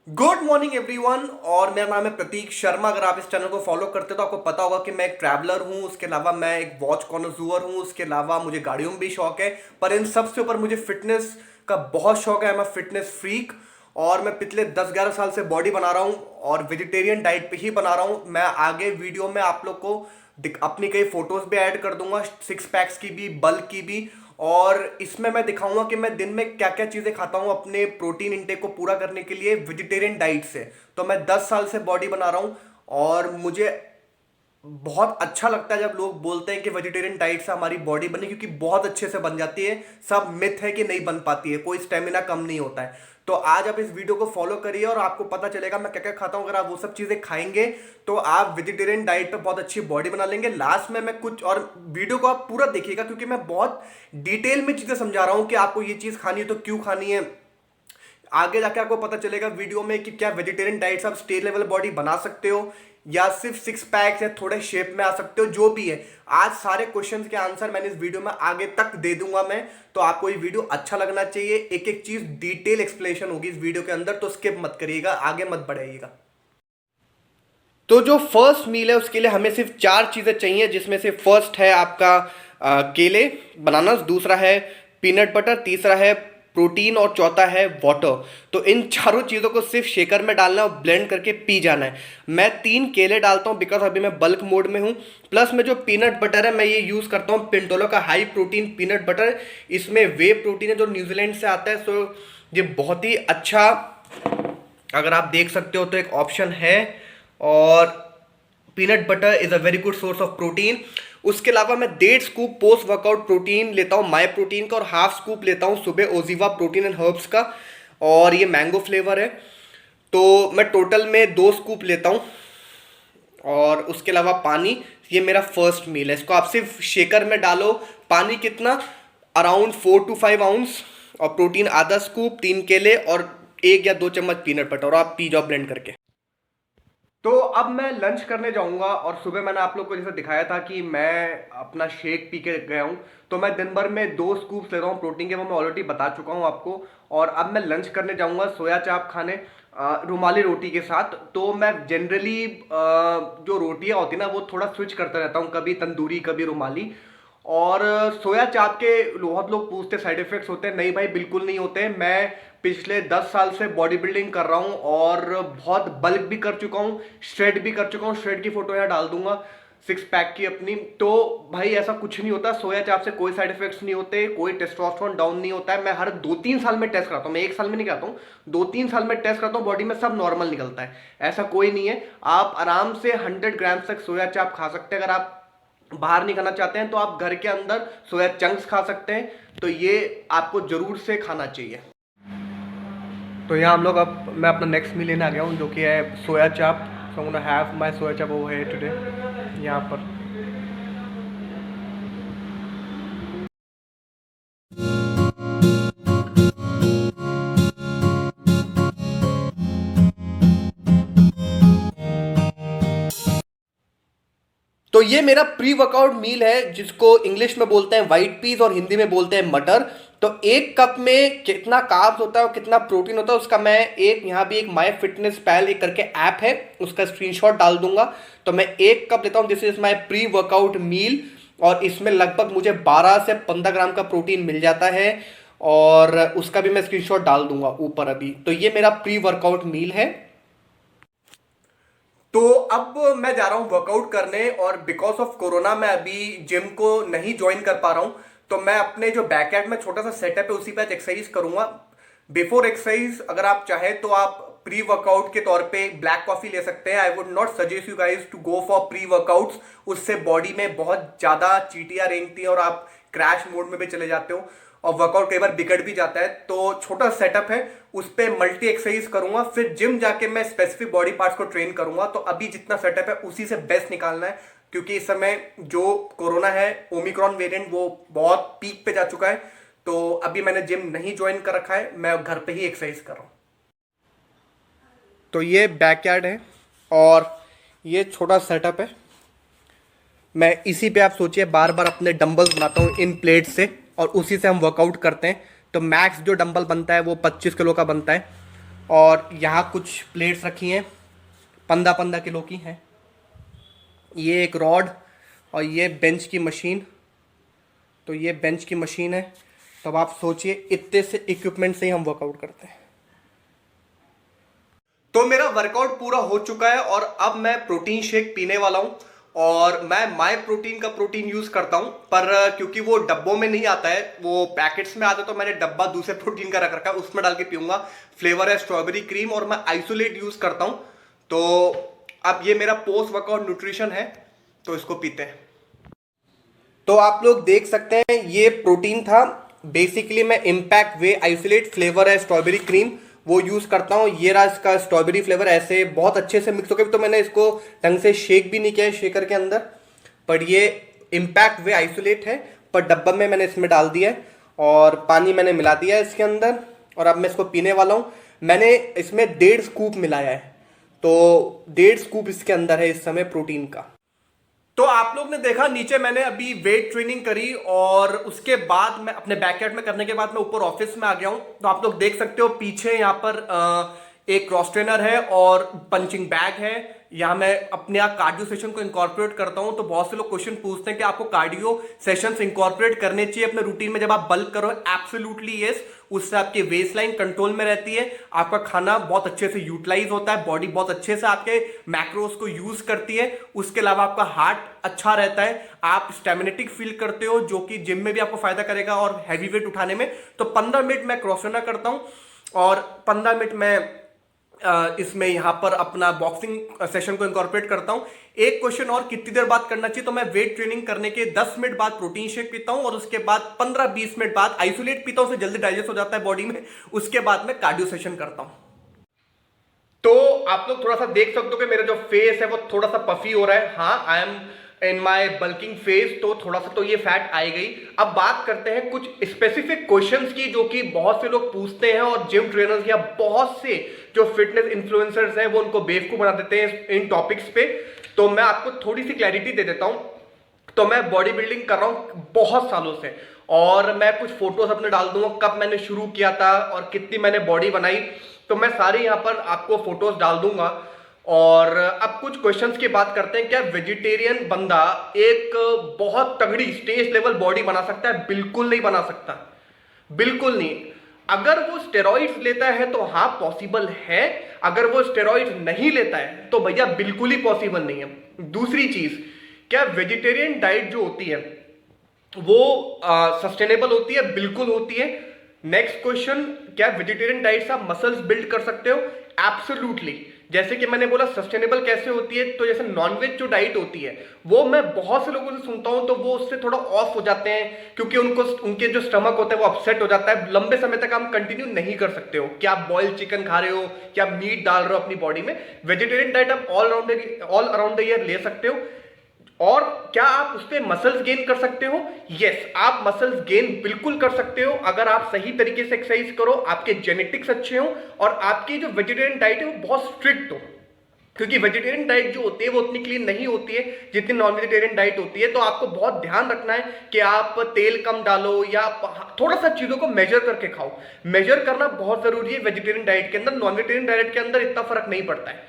Good morning everyone. और मेरा नाम है प्रतीक शर्मा। अगर आप इस चैनल को फॉलो करते हो तो आपको पता होगा कि मैं एक ट्रैवलर हूँ, उसके अलावा मैं एक वॉच कॉन्ज़्यूअर हूँ, उसके अलावा मुझे गाड़ियों में भी शौक है। पर इन सबसे ऊपर मुझे फिटनेस का बहुत शौक है। मैं फिटनेस फ्रीक और मैं पिछले 10-11 साल से बॉडी बना रहा हूँ और वेजिटेरियन डाइट पे ही बना रहा हूँ। मैं आगे वीडियो में आप लोग को अपनी कई फोटोज भी ऐड कर दूंगा, सिक्स पैक्स की भी, बल्क की भी। और इसमें मैं दिखाऊंगा कि मैं दिन में क्या क्या चीजें खाता हूँ अपने प्रोटीन इंटेक को पूरा करने के लिए वेजिटेरियन डाइट से। तो मैं 10 साल से बॉडी बना रहा हूँ और मुझे बहुत अच्छा लगता है जब लोग बोलते हैं कि वेजिटेरियन डाइट से हमारी बॉडी बनी, क्योंकि बहुत अच्छे से बन जाती है। सब मिथ है कि नहीं बन पाती है, कोई स्टेमिना कम नहीं होता है। तो आज आप इस वीडियो को फॉलो करिए और आपको पता चलेगा मैं क्या क्या खाता हूं। अगर आप वो सब चीजें खाएंगे तो आप वेजिटेरियन डाइट पे बहुत अच्छी बॉडी बना लेंगे। लास्ट में मैं कुछ और, वीडियो को आप पूरा देखिएगा क्योंकि मैं बहुत डिटेल में चीजें समझा रहा हूं कि आपको ये चीज खानी है तो क्यों खानी है। आगे जाके आपको पता चलेगा वीडियो में कि क्या वेजिटेरियन डाइट से आप स्टेट लेवल बॉडी बना सकते हो या सिर्फ सिक्स पैक्स या थोड़े शेप में आ सकते हो, जो भी है। आज सारे क्वेश्चंस के आंसर मैंने इस वीडियो में आगे तक दे दूंगा मैं। तो आपको ये वीडियो अच्छा लगना चाहिए, एक एक चीज डिटेल एक्सप्लेनेशन होगी इस वीडियो के अंदर, तो स्किप मत करिएगा, आगे मत बढ़ाइएगा। तो जो फर्स्ट मील है उसके लिए हमें सिर्फ 4 चीज़ें चाहिए, जिसमें से फर्स्ट है आपका केले, बनानास, दूसरा है पीनट बटर, तीसरा है प्रोटीन और चौथा है वाटर। तो इन चारों चीज़ों को सिर्फ शेकर में डालना है और ब्लेंड करके पी जाना है। मैं 3 केले डालता हूँ बिकॉज अभी मैं बल्क मोड में हूँ। प्लस में जो पीनट बटर है मैं ये यूज़ करता हूँ पिंटोलो का हाई प्रोटीन पीनट बटर। इसमें वे प्रोटीन है जो न्यूजीलैंड से आता है। सो ये बहुत ही अच्छा, अगर आप देख सकते हो तो एक ऑप्शन है। और peanut butter is a very good source of protein. उसके अलावा मैं 1.5 स्कूप पोस्ट वर्कआउट प्रोटीन लेता हूँ माई प्रोटीन का, और हाफ स्कूप लेता हूँ सुबह ओजीवा प्रोटीन एंड हर्ब्स का, और ये मैंगो फ्लेवर है। तो मैं टोटल में 2 स्कूप लेता हूँ। और उसके अलावा पानी। ये मेरा फर्स्ट मील है। इसको आप सिर्फ शेकर में डालो। पानी कितना, अराउंड 4 to 5 आउंस, और प्रोटीन आधा स्कूप, 3 केले और 1 या 2 चम्मच पीनट बटर, और आप पी जाओ ब्लेंड करके। तो अब मैं लंच करने जाऊंगा। और सुबह मैंने आप लोग को जैसे दिखाया था कि मैं अपना शेक पी के गया हूं। तो मैं दिन भर में 2 स्कूप्स ले रहा हूँ प्रोटीन के, वो मैं ऑलरेडी बता चुका हूं आपको। और अब मैं लंच करने जाऊंगा सोया चाप खाने, रुमाली रोटी के साथ। तो मैं जनरली जो रोटियां होती है ना वो थोड़ा स्विच करता रहता हूँ, कभी तंदूरी कभी रुमाली। और सोया चाप के बहुत लोग पूछते साइड इफेक्ट्स होते हैं, नहीं भाई बिल्कुल नहीं होते। मैं पिछले 10 साल से बॉडी बिल्डिंग कर रहा हूँ और बहुत बल्क भी कर चुका हूँ, श्रेड भी कर चुका हूँ। श्रेड की फोटो यहाँ डाल दूंगा, सिक्स पैक की अपनी। तो भाई ऐसा कुछ नहीं होता, सोया चाप से कोई साइड इफेक्ट्स नहीं होते, कोई टेस्टोस्टेरोन डाउन नहीं होता है। मैं हर 2-3 साल में टेस्ट कराता हूँ, मैं 1 साल में नहीं कराता हूँ, 2-3 साल में टेस्ट कराता हूँ, बॉडी में सब नॉर्मल निकलता है। ऐसा कोई नहीं है। आप आराम से 100 ग्राम तक सोया चाप खा सकते हैं। अगर आप बाहर नहीं खाना चाहते हैं तो आप घर के अंदर सोया चंक्स खा सकते हैं। तो ये आपको जरूर से खाना चाहिए। तो यहाँ हम लोग, अब मैं अपना नेक्स्ट मील लेने आ गया हूँ जो कि है सोया चाप। सो आई हैव माय सोया चाप ओवर हियर टुडे, यहाँ पर। तो ये मेरा प्री वर्कआउट मील है, जिसको इंग्लिश में बोलते हैं वाइट पीस और हिंदी में बोलते हैं मटर। तो 1 कप में कितना कार्ब्स होता है और कितना प्रोटीन होता है उसका मैं एक, यहाँ भी एक माई फिटनेस पैल एक करके ऐप है, उसका स्क्रीनशॉट डाल दूंगा। तो मैं 1 कप लेता हूँ, this is my pre workout meal. और इसमें लगभग मुझे 12 से 15 ग्राम का प्रोटीन मिल जाता है, और उसका भी मैं स्क्रीनशॉट डाल दूंगा ऊपर अभी। तो ये मेरा प्री वर्कआउट मील है। तो अब मैं जा रहा हूँ वर्कआउट करने, और बिकॉज ऑफ कोरोना मैं अभी जिम को नहीं ज्वाइन कर पा रहा हूँ। तो मैं अपने जो बैक एंड में छोटा सा सेटअप है उसी पे आज एक्सरसाइज करूंगा। बिफोर एक्सरसाइज अगर आप चाहें तो आप प्री वर्कआउट के तौर पे ब्लैक कॉफी ले सकते हैं। I would not suggest you guys to go for pre workouts, उससे बॉडी में बहुत ज्यादा चींटियां रेंगती हैं और आप क्रैश मोड में भी चले जाते हो और वर्कआउट कई बार बिगड़ भी जाता है। तो छोटा सेटअप है, उस पर मल्टी एक्सरसाइज करूंगा, फिर जिम जाके मैं स्पेसिफिक बॉडी पार्ट्स को ट्रेन करूंगा। तो अभी जितना सेटअप है उसी से बेस्ट निकालना है, क्योंकि इस समय जो कोरोना है ओमिक्रॉन वेरिएंट वो बहुत पीक पे जा चुका है। तो अभी मैंने जिम नहीं ज्वाइन कर रखा है, मैं घर पे ही एक्सरसाइज कर रहा हूँ। तो ये बैकयार्ड है और ये छोटा सेटअप है। मैं इसी पे आप सोचिए बार बार अपने डंबल्स बनाता हूँ इन प्लेट से, और उसी से हम वर्कआउट करते हैं। तो मैक्स जो डंबल बनता है वो 25 किलो का बनता है। और यहाँ कुछ प्लेट्स रखी हैं, 15-15 किलो की हैं। ये एक रॉड और ये बेंच की मशीन। तो ये बेंच की मशीन है। तो अब आप सोचिए इतने से इक्विपमेंट से ही हम वर्कआउट करते हैं। तो मेरा वर्कआउट पूरा हो चुका है और अब मैं प्रोटीन शेक पीने वाला हूं। और मैं माय प्रोटीन का प्रोटीन यूज करता हूं, पर क्योंकि वो डब्बों में नहीं आता है, वो पैकेट्स में आता है, तो मैंने डब्बा दूसरे प्रोटीन का रख रखा है, उसमें डाल के पीऊंगा। फ्लेवर है स्ट्रॉबेरी क्रीम और मैं आइसोलेट यूज करता हूं। तो अब ये मेरा पोस्ट वर्कआउट न्यूट्रिशन है, तो इसको पीते हैं। तो आप लोग देख सकते हैं ये प्रोटीन था। बेसिकली मैं इम्पैक्ट वे आइसोलेट फ्लेवर है स्ट्रॉबेरी क्रीम वो यूज करता हूँ। ये रहा इसका स्ट्रॉबेरी फ्लेवर, ऐसे बहुत अच्छे से मिक्स हो गया। तो मैंने इसको ढंग से शेक भी नहीं किया है शेकर के अंदर, पर ये इम्पैक्ट वे आइसोलेट है। पर डब्बा में मैंने इसमें डाल दिया है और पानी मैंने मिला दिया है इसके अंदर, और अब मैं इसको पीने वाला हूँ। मैंने इसमें 1.5 स्कूप मिलाया है, तो 1.5 स्कूप इसके अंदर है इस समय प्रोटीन का। तो आप लोग ने देखा नीचे मैंने अभी वेट ट्रेनिंग करी और उसके बाद मैं अपने बैकयार्ड में करने के बाद मैं ऊपर ऑफिस में आ गया हूं। तो आप लोग देख सकते हो पीछे यहाँ पर एक क्रॉस ट्रेनर है और पंचिंग बैग है। यहाँ मैं अपने आप कार्डियो सेशन को इंकॉर्पोरेट करता हूं। तो बहुत से लोग क्वेश्चन पूछते हैं कि आपको कार्डियो सेशंस इंकॉर्पोरेट करने चाहिए अपने रूटीन में जब आप बल्क करो। Absolutely yes. उससे आपकी वेस्ट लाइन कंट्रोल में रहती है, आपका खाना बहुत अच्छे से यूटिलाइज होता है, बॉडी बहुत अच्छे से आपके मैक्रोस को यूज करती है। उसके अलावा आपका हार्ट अच्छा रहता है, आप स्टेमिनेटिक फील करते हो, जो कि जिम में भी आपको फायदा करेगा और हैवी वेट उठाने में। तो 15 मिनट मैं क्रॉस रनर करता हूं और 15 मिनट मैं इसमें यहां पर अपना बॉक्सिंग सेशन को इंकॉर्पोरेट करता हूं। एक क्वेश्चन और कितनी देर बाद करना चाहिए, तो मैं वेट ट्रेनिंग करने के 10 मिनट बाद प्रोटीन शेक पीता हूं और उसके बाद 15-20 मिनट बाद आइसोलेट पीता हूं, उससे जल्दी डाइजेस्ट हो जाता है बॉडी में। उसके बाद मैं कार्डियो सेशन करता हूं। तो आप लोग थोड़ा सा देख सकते हो कि मेरा जो फेस है वो थोड़ा सा पफी हो रहा है। हाँ, I am in my bulking phase, तो थोड़ा सा तो ये फैट आई गई। अब बात करते हैं कुछ स्पेसिफिक क्वेश्चंस की जो कि बहुत से लोग पूछते हैं और जिम ट्रेनर्स या बहुत से जो फिटनेस इन्फ्लुएंसर्स हैं वो उनको बेवकूफ बना देते हैं इन टॉपिक्स पे। तो मैं आपको थोड़ी सी क्लैरिटी दे देता हूं। तो मैं बॉडी बिल्डिंग कर रहा हूं बहुत सालों से, और मैं कुछ फोटोज अपने डाल दूंगा कब मैंने शुरू किया था और कितनी मैंने बॉडी बनाई। तो मैं सारे यहां पर आपको फोटोज डाल दूंगा। और अब कुछ क्वेश्चंस की बात करते हैं। क्या वेजिटेरियन बंदा एक बहुत तगड़ी स्टेज लेवल बॉडी बना सकता है? बिल्कुल नहीं बना सकता, बिल्कुल नहीं। अगर वो स्टेरॉइड्स लेता है तो हाँ पॉसिबल है, अगर वो स्टेरॉइड्स नहीं लेता है तो भैया बिल्कुल ही पॉसिबल नहीं है। दूसरी चीज, क्या वेजिटेरियन डाइट जो होती है वो सस्टेनेबल होती है? बिल्कुल होती है। नेक्स्ट क्वेश्चन, क्या वेजिटेरियन डाइट से आप मसल्स बिल्ड कर सकते हो? एब्सोल्युटली। जैसे कि मैंने बोला सस्टेनेबल कैसे होती है, तो जैसे नॉनवेज जो डाइट होती है वो मैं बहुत से लोगों से सुनता हूं तो वो उससे थोड़ा ऑफ हो जाते हैं, क्योंकि उनको उनके जो स्टमक होता है वो अपसेट हो जाता है। लंबे समय तक आप कंटिन्यू नहीं कर सकते हो कि आप बॉइल्ड चिकन खा रहे हो, क्या आप मीट डाल रहे हो अपनी बॉडी में। वेजिटेरियन डाइट आप ऑल अराउंड द ईयर ले सकते हो। और क्या आप उस पर मसल्स गेन कर सकते हो? यस, आप मसल्स गेन बिल्कुल कर सकते हो अगर आप सही तरीके से एक्सरसाइज करो, आपके जेनेटिक्स अच्छे हो और आपकी जो वेजिटेरियन डाइट है वो बहुत स्ट्रिक्ट हो। क्योंकि वेजिटेरियन डाइट जो होती है वो उतनी क्लीन नहीं होती है जितनी नॉन वेजिटेरियन डाइट होती है। तो आपको बहुत ध्यान रखना है कि आप तेल कम डालो या थोड़ा सा चीजों को मेजर करके खाओ। मेजर करना बहुत जरूरी है वेजिटेरियन डाइट के अंदर। नॉन वेजिटेरियन डाइट के अंदर इतना फर्क नहीं पड़ता है।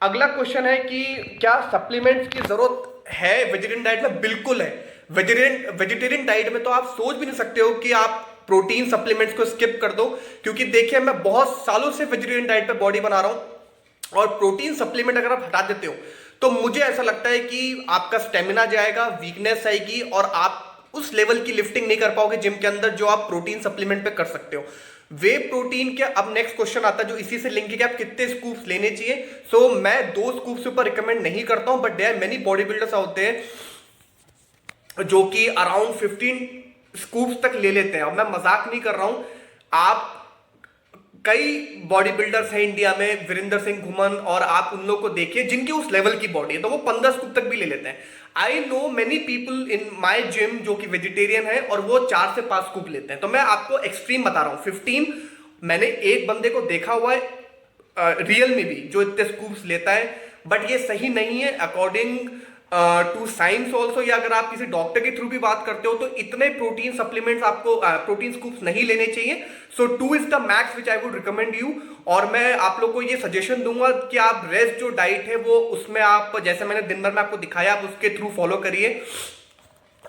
अगला क्वेश्चन है कि क्या सप्लीमेंट्स की जरूरत है वेजिटेरियन डाइट में? बिल्कुल है। वेजिटेरियन डाइट में तो आप सोच भी नहीं सकते हो कि आप प्रोटीन सप्लीमेंट्स को स्किप कर दो, क्योंकि देखिए मैं बहुत सालों से वेजिटेरियन डाइट पे बॉडी बना रहा हूं और प्रोटीन सप्लीमेंट अगर आप हटा देते हो तो मुझे ऐसा लगता है कि आपका स्टेमिना जाएगा, वीकनेस आएगी और आप उस लेवल की लिफ्टिंग नहीं कर पाओगे जिम के अंदर जो आप प्रोटीन सप्लीमेंट पे कर सकते हो। वे प्रोटीन के अब नेक्स्ट क्वेश्चन आता है जो इसी से लिंक है कि आप कितने स्कूप्स लेने चाहिए। सो मैं 2 स्कूप से ऊपर रिकमेंड नहीं करता हूं, but there many body builders होते हैं जो कि अराउंड 15 स्कूप्स तक ले लेते हैं। और मैं मजाक नहीं कर रहा हूं, आप कई बॉडी बिल्डर्स हैं इंडिया में, वीरेंद्र सिंह घुमन, और आप उन लोगों को देखिए जिनकी उस लेवल की बॉडी है तो वो 15 स्कूप तक भी ले लेते हैं। I know many people in my gym जो कि वेजिटेरियन है और वो 4 से 5 स्कूप लेते हैं। तो मैं आपको एक्सट्रीम बता रहा हूं 15। मैंने एक बंदे को देखा हुआ है रियल में भी जो इतने स्कूप्स लेता है, बट ये सही नहीं है अकॉर्डिंग टू साइंस ऑल्सो, या अगर आप किसी डॉक्टर के थ्रू भी बात करते हो तो इतने प्रोटीन सप्लीमेंट्स आपको प्रोटीन स्कूप्स नहीं लेने चाहिए। सो 2 is the max which I would recommend you. और मैं आप लोग को ये सजेशन दूंगा कि आप रेस्ट जो डाइट है वो उसमें आप, जैसे मैंने दिन भर में आपको दिखाया, आप उसके थ्रू फॉलो करिए।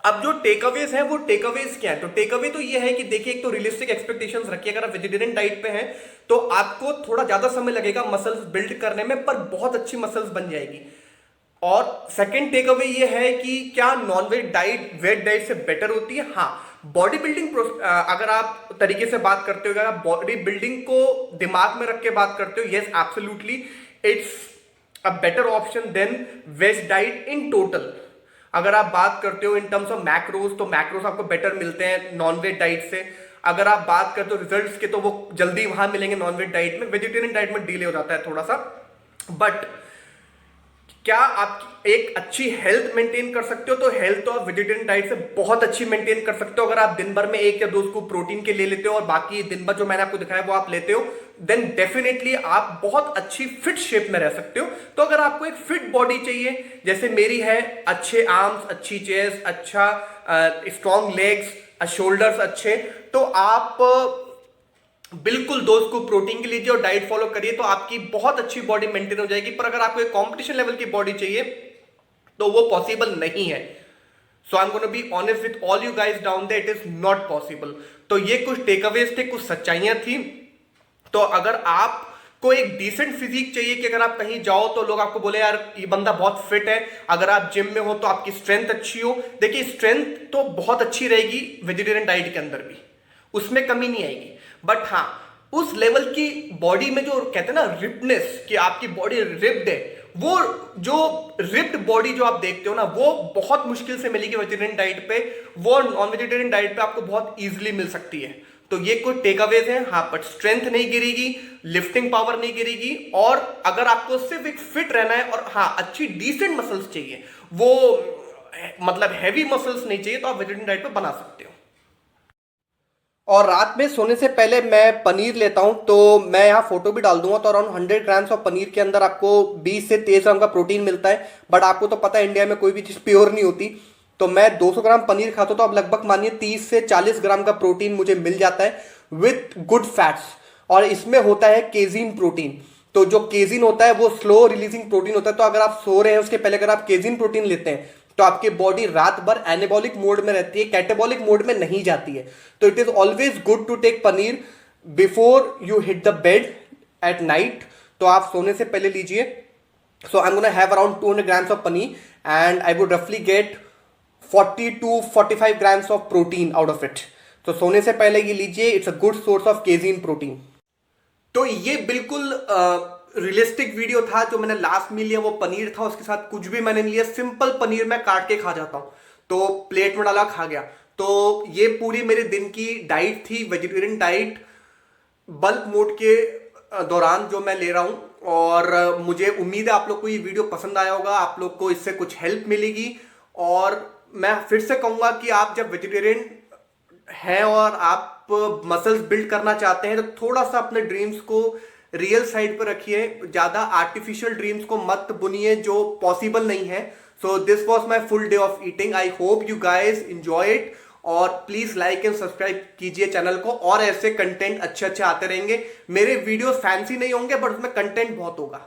अब जो टेकअवेज हैं वो टेकअवेज क्या है, तो टेकअवे तो ये है कि देखिए, एक तो रियलिस्टिक एक्सपेक्टेशंस रखिए। अगर आप वेजिटेरियन डाइट पे हैं तो आपको थोड़ा ज्यादा समय लगेगा मसल्स बिल्ड करने में, पर बहुत अच्छी मसल्स बन जाएगी। और सेकंड टेक अवे ये है कि क्या नॉन-वेज डाइट वेज डाइट से बेटर होती है? हाँ, बॉडी बिल्डिंग अगर आप तरीके से बात करते हो, अगर आप बॉडी बिल्डिंग को दिमाग में रख के बात करते हो, yes absolutely it's a better option than veg diet in total. अगर आप बात करते हो इन टर्म्स ऑफ मैक्रोज, तो मैक्रोज आपको बेटर मिलते हैं नॉन-वेज डाइट से। अगर आप बात करते हो रिजल्ट्स के, तो वो जल्दी वहां मिलेंगे नॉन-वेज डाइट में, वेजिटेरियन डाइट में डिले हो जाता है थोड़ा सा। बट क्या आप एक अच्छी हेल्थ मेंटेन कर सकते हो? तो हेल्थ तो आप वेजिटेरियन डाइट से बहुत अच्छी मेंटेन कर सकते हो। अगर आप दिन भर में 1 या 2 स्कूप प्रोटीन के ले लेते हो और बाकी दिन भर जो मैंने आपको दिखाया वो आप लेते हो, देन डेफिनेटली आप बहुत अच्छी फिट शेप में रह सकते हो। तो अगर आपको एक फिट बॉडी चाहिए जैसे मेरी है, अच्छे आर्म्स, अच्छी चेस्ट, अच्छा स्ट्रॉन्ग लेग्स, शोल्डर्स अच्छे, तो आप बिल्कुल दोस्त को प्रोटीन के लीजिए और डाइट फॉलो करिए, तो आपकी बहुत अच्छी बॉडी मेंटेन हो जाएगी। पर अगर आपको एक कंपटीशन लेवल की बॉडी चाहिए तो वो पॉसिबल नहीं है। So I am gonna be honest with all you guys down there, it is not possible. तो ये कुछ टेकअवेज थे, कुछ सच्चाइयां थी। तो अगर आपको एक डिसेंट फिजिक चाहिए कि अगर आप कहीं जाओ तो लोग आपको बोले यार ये बंदा बहुत फिट है, अगर आप जिम में हो तो आपकी स्ट्रेंथ अच्छी हो, देखिए स्ट्रेंथ तो बहुत अच्छी रहेगी वेजिटेरियन डाइट के अंदर भी, उसमें कमी नहीं आएगी। बट हाँ, उस लेवल की बॉडी में जो कहते हैं ना रिप्डनेस, कि आपकी बॉडी रिप्ड है, वो जो रिप्ड बॉडी जो आप देखते हो ना, वो बहुत मुश्किल से मिलेगी वेजिटेरियन डाइट पे। वो नॉन वेजिटेरियन डाइट पे आपको बहुत इजीली मिल सकती है। तो ये कुछ टेकअवेज हैं। हाँ, बट स्ट्रेंथ नहीं गिरेगी, लिफ्टिंग पावर नहीं गिरेगी। और अगर आपको सिर्फ एक फिट रहना है और हाँ अच्छी डिसेंट मसल्स चाहिए, वो मतलब हैवी मसल्स नहीं चाहिए, तो आप वेजिटेरियन डाइट पे बना सकते हो। और रात में सोने से पहले मैं पनीर लेता हूं, तो मैं यहाँ फोटो भी डाल दूंगा। तो अराउंड 100 ग्राम्स ऑफ पनीर के अंदर आपको 20 से 23 ग्राम का प्रोटीन मिलता है। बट आपको तो पता है इंडिया में कोई भी चीज़ प्योर नहीं होती। तो मैं 200 ग्राम पनीर खाता हूं, तो आप लगभग मानिए 30 से 40 ग्राम का प्रोटीन मुझे मिल जाता है विथ गुड फैट्स। और इसमें होता है केजीन प्रोटीन। तो जो केजीन होता है वो स्लो रिलीजिंग प्रोटीन होता है। तो अगर आप सो रहे हैं उसके पहले अगर आप केजीन प्रोटीन लेते हैं तो आपकी बॉडी रात भर एनाबॉलिक मोड में रहती है, कैटाबॉलिक मोड में नहीं जाती है। तो it is always good to take paneer before you hit the bed at night. तो आप सोने से पहले लीजिए। So I am gonna have around 200 grams of paneer and I would रफली get 40 to 45 grams of protein out of it. तो सोने से पहले ये लीजिए, it's a good source of casein protein. तो ये बिल्कुल रियलिस्टिक वीडियो था। जो मैंने लास्ट में लिया वो पनीर था, उसके साथ कुछ भी मैंने नहीं लिया, सिंपल पनीर मैं काट के खा जाता हूं, तो प्लेट में डाला खा गया। तो ये पूरी मेरे दिन की डाइट थी, वेजिटेरियन डाइट बल्क मोड के दौरान जो मैं ले रहा हूं। और मुझे उम्मीद है आप लोग को ये वीडियो पसंद आया होगा, आप लोग को इससे कुछ हेल्प मिलेगी। और मैं फिर से कहूंगा कि आप जब वेजिटेरियन हैं और आप मसल्स बिल्ड करना चाहते हैं तो थोड़ा सा अपने ड्रीम्स को रियल साइड पर रखिए, ज्यादा आर्टिफिशियल ड्रीम्स को मत बुनिए जो पॉसिबल नहीं है। So this was my full day of eating. I hope you guys enjoy it. और प्लीज लाइक एंड सब्सक्राइब कीजिए चैनल को, और ऐसे कंटेंट अच्छे अच्छे आते रहेंगे। मेरे वीडियोस फैंसी नहीं होंगे बट उसमें कंटेंट बहुत होगा।